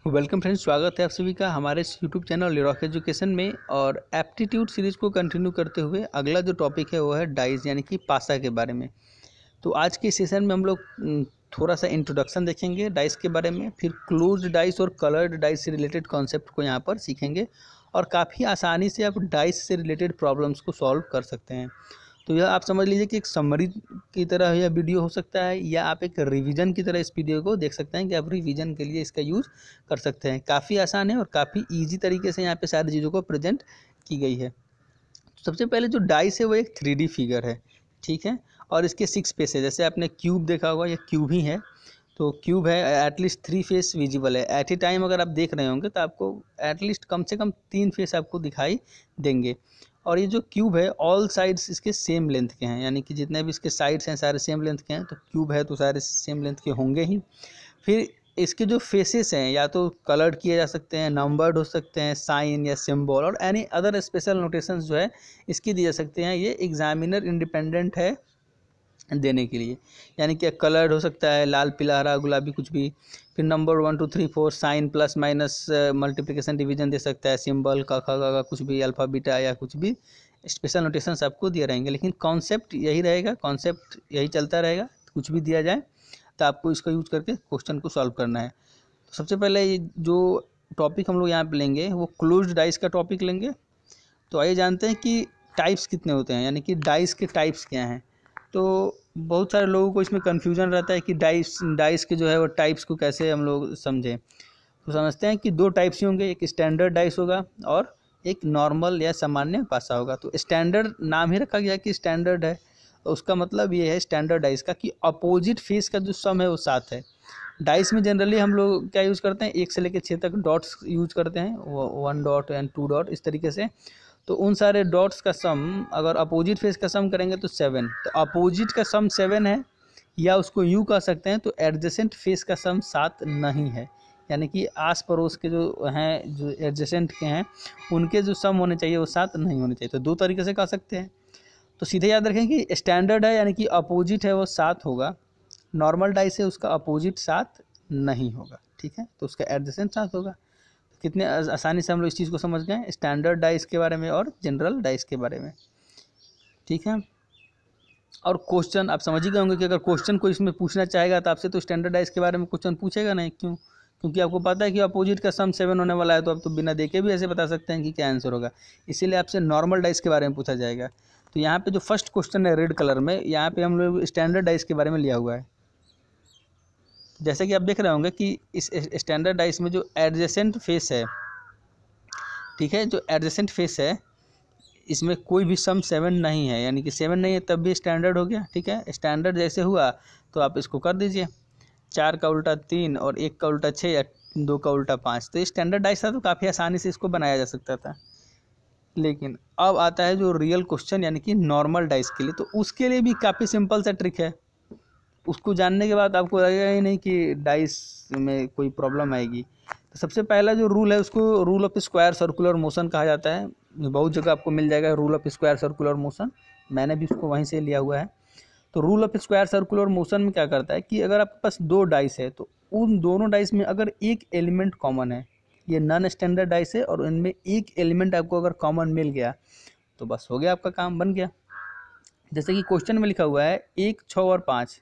Welcome friends, स्वागत है आप सभी का हमारे इस यूट्यूब चैनल लिरॉक एजुकेशन में। और एप्टीट्यूड सीरीज़ को कंटिन्यू करते हुए अगला जो टॉपिक है वो है डाइस यानी कि पासा के बारे में। तो आज के सेशन में हम लोग थोड़ा सा इंट्रोडक्शन देखेंगे डाइस के बारे में, फिर क्लोज्ड डाइस और कलर्ड डाइस से रिलेटेड कॉन्सेप्ट को यहाँ पर सीखेंगे और काफ़ी आसानी से आप डाइस से रिलेटेड प्रॉब्लम्स को सॉल्व कर सकते हैं। तो यह आप समझ लीजिए कि एक समरी की तरह यह वीडियो हो सकता है, या आप एक रिवीजन की तरह इस वीडियो को देख सकते हैं कि आप रिवीजन के लिए इसका यूज़ कर सकते हैं। काफ़ी आसान है और काफ़ी इजी तरीके से यहाँ पे सारी चीज़ों को प्रेजेंट की गई है। तो सबसे पहले जो डाइस है वो एक 3D फिगर है, ठीक है, और इसके 6 फेस है। जैसे आपने क्यूब देखा होगा, यह क्यूब ही है। तो क्यूब है, एटलीस्ट 3 फेस विजिबल है। एट ए टाइम अगर आप देख रहे होंगे तो आपको एटलीस्ट कम से कम 3 फेस आपको दिखाई देंगे। और ये जो क्यूब है ऑल साइड्स इसके सेम लेंथ के हैं, यानी कि जितने भी इसके साइड्स हैं सारे सेम लेंथ के हैं। तो क्यूब है तो सारे सेम लेंथ के होंगे ही। फिर इसके जो फेसेस हैं या तो कलर्ड किए जा सकते हैं, नंबर्ड हो सकते हैं, साइन या सिंबल और एनी अदर स्पेशल नोटेशंस जो है इसकी दिए जा सकते हैं। ये एग्जामिनर इंडिपेंडेंट है देने के लिए, यानी कि कलर्ड हो सकता है लाल पीला हरा गुलाबी कुछ भी। फिर number 1 2 3 4 sign plus minus multiplication division दे सकता है, सिंबल का खा कुछ भी, अल्फा बीटा या कुछ भी स्पेशल नोटेशंस आपको दिए रहेंगे। लेकिन कॉन्सेप्ट यही रहेगा, कॉन्सेप्ट यही चलता रहेगा। कुछ भी दिया जाए तो आपको इसका यूज करके क्वेश्चन को सॉल्व करना है। तो सबसे पहले ये जो टॉपिक हम लोग यहाँ पे लेंगे वो क्लोज्ड डाइस का टॉपिक लेंगे। तो आइए जानते हैं कि टाइप्स कितने होते हैं, यानी कि डाइस के टाइप्स क्या हैं। तो बहुत सारे लोगों को इसमें कन्फ्यूजन रहता है कि डाइस के जो है वो टाइप्स को कैसे हम लोग समझें। तो समझते हैं कि 2 टाइप्स ही होंगे, एक स्टैंडर्ड डाइस होगा और एक नॉर्मल या सामान्य पासा होगा। तो स्टैंडर्ड नाम ही रखा गया कि स्टैंडर्ड है, तो उसका मतलब ये है स्टैंडर्ड डाइस का कि अपोजिट फेस का जो सम है वो 7 है। डाइस में जनरली हम लोग क्या यूज़ करते हैं, 1 से लेकर 6 तक डॉट्स यूज करते हैं, 1 डॉट एंड 2 डॉट इस तरीके से। तो उन सारे डॉट्स का सम अगर अपोजिट फेस का सम करेंगे तो 7। तो अपोजिट का सम 7 है, या उसको यूँ कह सकते हैं तो एडजेसेंट फेस का सम 7 नहीं है, यानी कि आस पड़ोस के जो हैं जो एडजेसेंट के हैं उनके जो सम होने चाहिए वो 7 नहीं होने चाहिए। तो 2 तरीके से कह सकते हैं। तो सीधे याद रखें कि स्टैंडर्ड है यानी कि अपोजिट है वो 7 होगा, नॉर्मल डाइस है उसका अपोजिट 7 नहीं होगा, ठीक है, तो उसका एडजेसेंट 7 होगा। कितने आसानी से हम लोग इस चीज़ को समझ गए स्टैंडर्ड डाइस के बारे में और जनरल डाइस के बारे में, ठीक है। और क्वेश्चन आप समझ ही गए होंगे कि अगर क्वेश्चन कोई इसमें पूछना चाहेगा तो आपसे तो स्टैंडर्ड डाइस के बारे में क्वेश्चन पूछेगा नहीं। क्यों? क्योंकि आपको पता है कि अपोजिट का सम 7 होने वाला है, तो आप तो बिना देखे भी ऐसे बता सकते हैं कि क्या आंसर होगा। इसीलिए आपसे नॉर्मल डाइस के बारे में पूछा जाएगा। तो यहाँ पे जो फर्स्ट क्वेश्चन है रेड कलर में, यहाँ पे हम लोग स्टैंडर्ड डाइस के बारे में लिया हुआ है। जैसे कि आप देख रहे होंगे कि इस स्टैंडर्ड डाइस में जो एडजेसेंट फेस है, ठीक है, जो एडजेसेंट फेस है इसमें कोई भी सम 7 नहीं है, यानी कि 7 नहीं है तब भी स्टैंडर्ड हो गया, ठीक है। स्टैंडर्ड जैसे हुआ तो आप इसको कर दीजिए, 4 का उल्टा 3 और 1 का उल्टा 6 या 2 का उल्टा 5। तो ये स्टैंडर्ड डाइस था तो काफ़ी आसानी से इसको बनाया जा सकता था। लेकिन अब आता है जो रियल क्वेश्चन यानी कि नॉर्मल डाइस के लिए, तो उसके लिए भी काफ़ी सिंपल सा ट्रिक है। उसको जानने के बाद आपको लगेगा ही नहीं कि डाइस में कोई प्रॉब्लम आएगी। तो सबसे पहला जो रूल है उसको rule of square circular motion कहा जाता है। बहुत जगह आपको मिल जाएगा rule of square circular motion, मैंने भी उसको वहीं से लिया हुआ है। तो rule of square circular motion में क्या करता है कि अगर आपके पास 2 डाइस है तो उन दोनों डाइस में अगर एक एलिमेंट कॉमन है, ये नॉन स्टैंडर्ड डाइस है और इनमें एक एलिमेंट आपको अगर कॉमन मिल गया तो बस हो गया, आपका काम बन गया। जैसे कि क्वेश्चन में लिखा हुआ है 1 6 और 5,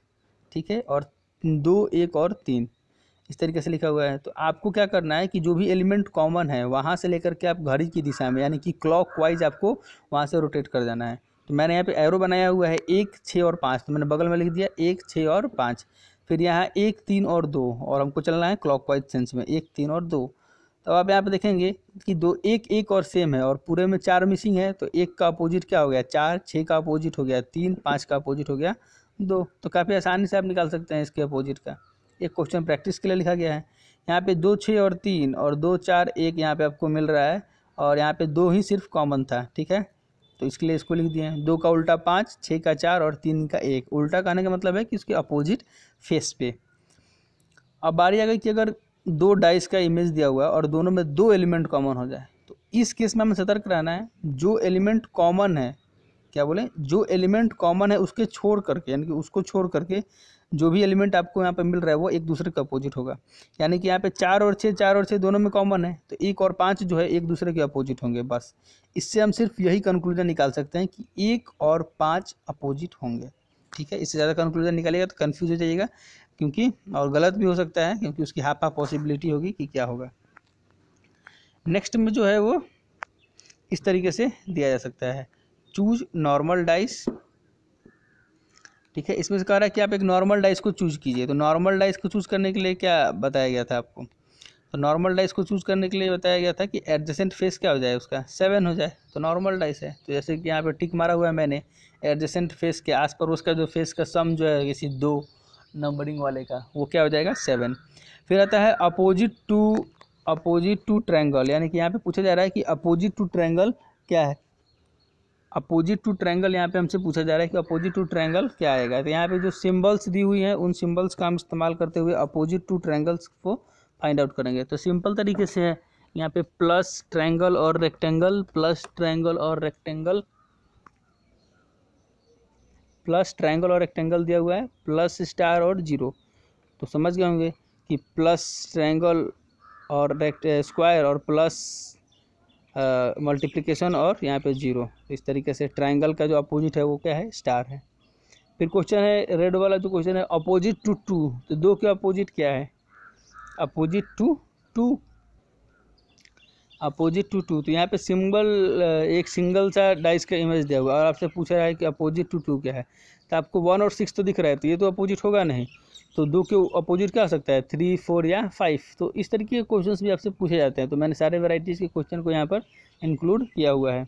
ठीक है, और 2 1 और 3 इस तरीके से लिखा हुआ है। तो आपको क्या करना है कि जो भी एलिमेंट कॉमन है वहाँ से लेकर के आप घड़ी की दिशा में यानी कि क्लॉकवाइज आपको वहाँ से रोटेट कर जाना है। तो मैंने यहाँ पे एरो बनाया हुआ है 1 6 और 5, तो मैंने बगल में लिख दिया 1 6 और 5। फिर यहाँ 1 3 और 2, और हमको चलना है क्लॉकवाइज सेंस में 1 3 और 2। तो आप यहाँ पे देखेंगे कि 2 1 1 और सेम है और पूरे में 4 मिसिंग है। तो 1 का अपोजिट क्या हो गया 4, 6 का अपोजिट हो गया 3, 5 का अपोजिट हो गया 2। तो काफ़ी आसानी से आप निकाल सकते हैं इसके अपोजिट का। एक क्वेश्चन प्रैक्टिस के लिए लिखा गया है। यहाँ पे 2 6 और 3 और 2 4 1 यहाँ पे आपको मिल रहा है, और यहाँ पे 2 ही सिर्फ कॉमन था, ठीक है। तो इसके लिए इसको लिख दिए 2 का उल्टा 5, 6 का 4 और 3 का 1। उल्टा कहने का मतलब है कि उसके अपोजिट फेस पे। अब बारी आ गई कि अगर 2 डाइस का इमेज दिया हुआ है और दोनों में 2 एलिमेंट कॉमन हो जाए, तो इस केस में हमें सतर्क रहना है। जो एलिमेंट कॉमन है, क्या बोले, जो एलिमेंट कॉमन है उसके छोड़ करके, यानी कि उसको छोड़ करके जो भी एलिमेंट आपको यहाँ पे मिल रहा है वो एक दूसरे का अपोजिट होगा। यानी कि यहाँ पे 4 और 6 दोनों में कॉमन है, तो 1 और 5 जो है एक दूसरे के अपोजिट होंगे। बस इससे हम सिर्फ यही कंक्लूजन निकाल सकते हैं कि 1 और 5 अपोजिट होंगे। ठीक है, इससे ज़्यादा कंक्लूजन निकालिएगा तो कन्फ्यूज हो जाइएगा, क्योंकि और गलत भी हो सकता है, क्योंकि उसकी हाफ पॉसिबिलिटी होगी कि क्या होगा। नेक्स्ट में जो है वो इस तरीके से दिया जा सकता है, चूज नॉर्मल डाइस। ठीक है, इसमें से कह रहा है कि आप एक नॉर्मल डाइस को चूज कीजिए। तो नॉर्मल डाइस को चूज करने के लिए क्या बताया गया था आपको? तो नॉर्मल डाइस को चूज करने के लिए बताया गया था कि एडजेसेंट फेस क्या हो जाए, उसका 7 हो जाए, तो नॉर्मल डाइस है। तो जैसे कि यहाँ पे टिक मारा हुआ है मैंने, एडजेसेंट फेस के आस पर उसका जो फेस का सम जो है किसी 2 नंबरिंग वाले का, वो क्या हो जाएगा 7। फिर आता है अपोजिट टू ट्रायंगल, यानी कि यहाँ पे पूछा जा रहा है कि अपोजिट टू ट्रायंगल क्या है। अपोजिट टू ट्रायंगल यहाँ पे हमसे पूछा जा रहा है कि अपोजिट टू ट्रायंगल क्या आएगा। तो यहाँ पे जो सिंबल्स दी हुई हैं उन सिंबल्स का हम इस्तेमाल करते हुए अपोजिट टू ट्रायंगल्स को फाइंड आउट करेंगे। तो सिंपल तरीके से है, यहाँ पे प्लस ट्रायंगल और रेक्टेंगल, प्लस ट्रायंगल और रेक्टेंगल, प्लस ट्रायंगल और रेक्टेंगल दिया हुआ है, प्लस स्टार और जीरो। तो समझ गए होंगे कि प्लस ट्रायंगल और स्क्वायर और प्लस मल्टीप्लिकेशन और यहाँ पे जीरो। तो इस तरीके से ट्रायंगल का जो अपोजिट है वो क्या है, स्टार है। फिर क्वेश्चन है रेड वाला, जो क्वेश्चन है अपोजिट टू 2, तो 2 के अपोजिट क्या है, अपोजिट टू 2, अपोजिट टू 2। तो यहाँ पे सिंबल एक सिंगल सा डाइस का इमेज दिया हुआ और आपसे पूछा रहा है कि अपोजिट टू 2 क्या है। तो आपको 1 और 6 तो दिख रहा है, तो ये तो अपोजिट होगा नहीं, तो 2 के अपोजिट क्या हो सकता है, 3, 4 या 5। तो इस तरीके के क्वेश्चंस भी आपसे पूछे जाते हैं। तो मैंने सारे वैरायटीज़ के क्वेश्चन को यहाँ पर इंक्लूड किया हुआ है।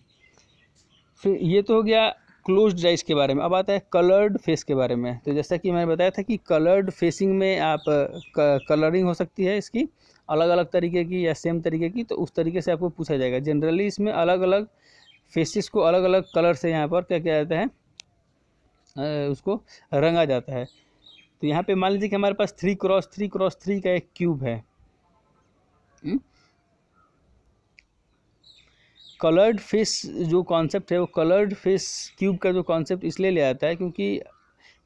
फिर ये तो हो गया क्लोज्ड डाइस के बारे में। अब आता है कलर्ड फेस के बारे में। तो जैसा कि मैंने बताया था कि कलर्ड फेसिंग में आप कलरिंग हो सकती है इसकी अलग अलग तरीके की या सेम तरीके की, तो उस तरीके से आपको पूछा जाएगा। जनरली इसमें अलग अलग फेसेस को अलग अलग कलर से यहाँ पर क्या किया जाता है, उसको रंगा जाता है। तो यहाँ पे मान लीजिए कि हमारे पास 3x3x3 का एक क्यूब है। कलर्ड फेस जो कॉन्सेप्ट है वो कलर्ड फेस क्यूब का जो कॉन्सेप्ट इसलिए ले आता है क्योंकि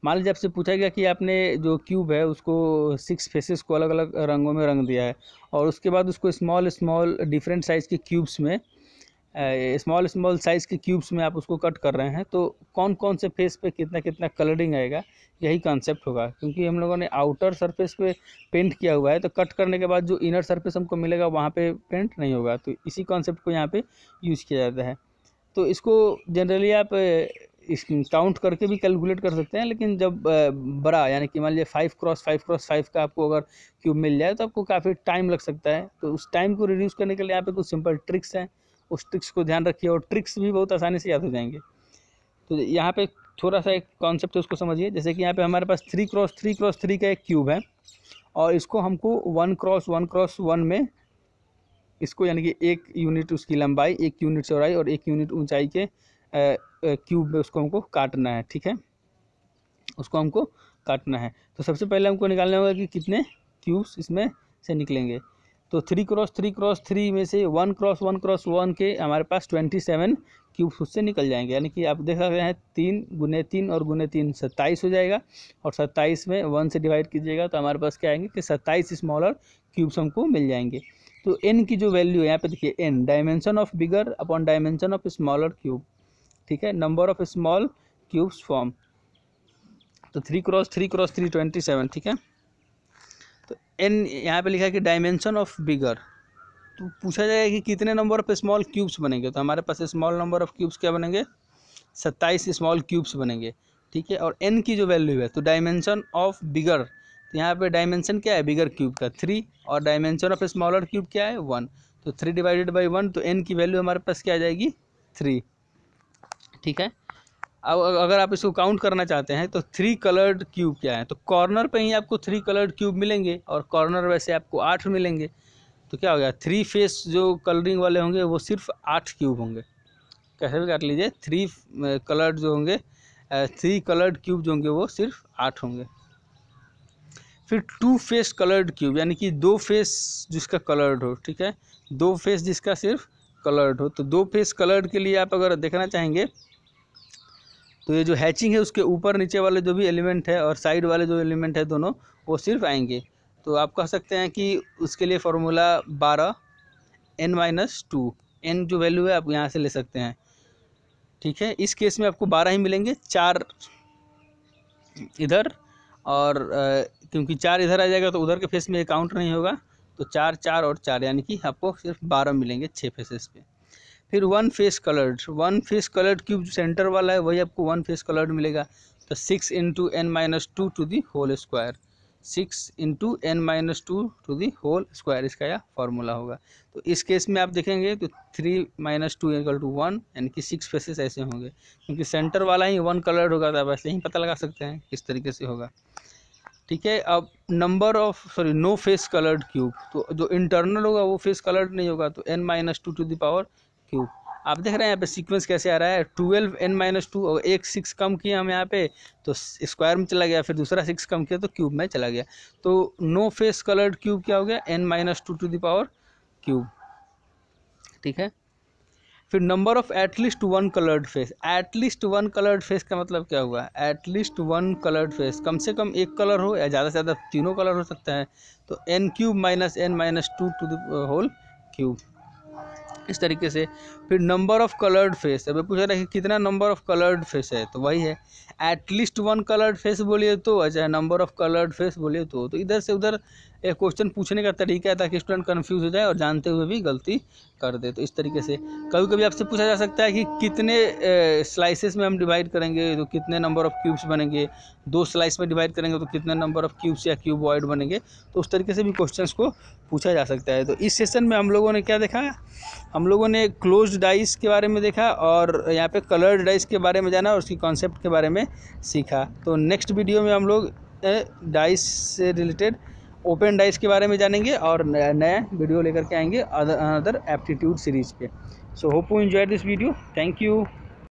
मान लीजिए आपसे पूछा गया कि आपने जो क्यूब है उसको 6 फेसेस को अलग अलग रंगों में रंग दिया है और उसके बाद उसको स्मॉल डिफरेंट साइज़ के क्यूब्स में स्मॉल साइज़ के क्यूब्स में आप उसको कट कर रहे हैं। तो कौन कौन से फेस पे कितना कितना कलरिंग आएगा, यही कॉन्सेप्ट होगा। क्योंकि हम लोगों ने आउटर सरफेस पे पेंट किया हुआ है, तो कट करने के बाद जो इनर सरफेस हमको मिलेगा वहाँ पे पेंट नहीं होगा। तो इसी कॉन्सेप्ट को यहाँ पे यूज़ किया जाता है। तो इसको जनरली आप इस काउंट करके भी कैलकुलेट कर सकते हैं, लेकिन जब बड़ा यानी कि मान लीजिए 5x5x5 का आपको अगर क्यूब मिल जाए तो आपको काफ़ी टाइम लग सकता है। तो उस टाइम को रिड्यूस करने के लिए यहाँ पे कुछ सिंपल ट्रिक्स हैं, उस ट्रिक्स को ध्यान रखिए और ट्रिक्स भी बहुत आसानी से याद हो जाएंगे। तो यहाँ पे थोड़ा सा एक कॉन्सेप्ट है उसको समझिए। जैसे कि यहाँ पे हमारे पास 3x3x3 का एक क्यूब है और इसको हमको 1x1x1 में इसको यानी कि 1 यूनिट उसकी लंबाई, 1 यूनिट चौड़ाई और 1 यूनिट ऊंचाई के क्यूब में उसको हमको काटना है। ठीक है, उसको हमको काटना है। तो सबसे पहले हमको निकालना होगा कि कितने क्यूब्स इसमें से निकलेंगे। तो 3x3x3 में से 1x1x1 के हमारे पास 27 क्यूब्स उससे निकल जाएंगे। यानी कि आप देख सकते हैं 3 × 3 और × 3 27 हो जाएगा और 27 में 1 से डिवाइड कीजिएगा तो हमारे पास क्या आएंगे कि 27 स्मॉलर क्यूब्स हमको मिल जाएंगे। तो n की जो वैल्यू है यहाँ पे देखिए, n dimension of bigger upon dimension of smaller cube. ठीक है, number of small cubes form. तो 3x3x3 27। ठीक है, तो n यहाँ पे लिखा है कि डायमेंशन ऑफ बिगर। तो पूछा जाएगा कि कितने नंबर ऑफ स्मॉल क्यूब्स बनेंगे। तो हमारे पास स्मॉल नंबर ऑफ क्यूब्स क्या बनेंगे, 27 स्मॉल क्यूब्स बनेंगे। ठीक है, और n की जो वैल्यू है तो डायमेंशन ऑफ बिगर, तो यहाँ पे डायमेंशन क्या है बिगर क्यूब का 3 और डायमेंशन ऑफ स्मॉलर क्यूब क्या है 1। तो 3 / 1, तो n की वैल्यू हमारे पास क्या आ जाएगी 3। ठीक है, अब अगर आप इसको काउंट करना चाहते हैं तो 3 कलर्ड क्यूब क्या है, तो कॉर्नर पे ही आपको 3 कलर्ड क्यूब मिलेंगे और कॉर्नर वैसे आपको 8 मिलेंगे। तो क्या हो गया, 3 फेस जो कलरिंग वाले होंगे वो सिर्फ 8 क्यूब होंगे। कैसे भी काट लीजिए, 3 कलर्ड जो होंगे 3 कलर्ड क्यूब जो होंगे वो सिर्फ 8 होंगे। फिर 2 फेस कलर्ड क्यूब, यानी कि 2 फेस जिसका कलर्ड हो। ठीक है, 2 फेस जिसका सिर्फ कलर्ड हो। तो 2 फेस कलर्ड के लिए आप अगर देखना चाहेंगे तो ये जो हैचिंग है उसके ऊपर नीचे वाले जो भी एलिमेंट है और साइड वाले जो एलिमेंट है दोनों वो सिर्फ आएंगे। तो आप कह सकते हैं कि उसके लिए फार्मूला 12 n-2, n जो वैल्यू है आप यहाँ से ले सकते हैं। ठीक है, इस केस में आपको 12 ही मिलेंगे, 4 इधर और क्योंकि 4 इधर आ जाएगा तो उधर के फेस में काउंट नहीं होगा, तो 4 4 और 4 यानी कि आपको सिर्फ 12 मिलेंगे 6 फेसेस पे। फिर वन फेस कलर्ड क्यूब जो सेंटर वाला है वही आपको वन फेस कलर्ड मिलेगा। तो 6 × n-2 to the whole square, 6 × n-2 to the whole square इसका यह फार्मूला होगा। तो इस केस में आप देखेंगे तो 3 - 2 = 1 यानी कि 6 फेसेस ऐसे होंगे, क्योंकि सेंटर वाला ही वन कलर्ड होगा तो आप ऐसे ही पता लगा सकते हैं किस तरीके से होगा। ठीक है, अब नो फेस कलर्ड क्यूब, तो जो इंटरनल होगा वो फेस कलर्ड नहीं होगा, तो n-2 to the power cube. आप देख रहे हैं यहाँ पे सीक्वेंस कैसे आ रहा है, 12 n-2 और एक 6 कम किया हम यहाँ पे तो स्क्वायर में चला गया, फिर दूसरा 6 कम किया तो क्यूब में चला गया। तो नो फेस कलर्ड क्यूब क्या हो गया, n-2 to the power cube. ठीक है, फिर number of at least one coloured face, at least one coloured face का मतलब क्या हुआ, एटलीस्ट वन कलर्ड फेस, कम से कम एक कलर हो या ज़्यादा से ज़्यादा तीनों कलर हो सकता है, तो n³ - n-2 to the whole cube, इस तरीके से। फिर नंबर ऑफ कलर्ड फेस, अब पूछा रहा है कि कितना नंबर ऑफ कलर्ड फेस है, तो वही है एटलीस्ट वन कलर्ड फेस बोलिए तो, अच्छा नंबर ऑफ कलर्ड फेस बोलिए तो इधर से उधर एक क्वेश्चन पूछने का तरीका है ताकि स्टूडेंट कंफ्यूज हो जाए और जानते हुए भी गलती कर दे। तो इस तरीके से कभी कभी आपसे पूछा जा सकता है कि कितने स्लाइसेस में हम डिवाइड करेंगे तो कितने नंबर ऑफ क्यूब्स बनेंगे, 2 स्लाइस में डिवाइड करेंगे तो कितने नंबर ऑफ क्यूब्स या क्यूबॉइड बनेंगे, तो उस तरीके से भी क्वेश्चंस को पूछा जा सकता है। तो इस सेशन में हम लोगों ने क्या देखा, हम लोगों ने क्लोज्ड डाइस के बारे में देखा और यहाँ पे कलर्ड डाइस के बारे में जाना और उसकी कॉन्सेप्ट के बारे में सीखा। तो नेक्स्ट वीडियो में हम लोग डाइस से रिलेटेड ओपन डाइस के बारे में जानेंगे और नया वीडियो लेकर के आएंगे अदर एप्टीट्यूड सीरीज़ पे। So hope you enjoy this video, thank you.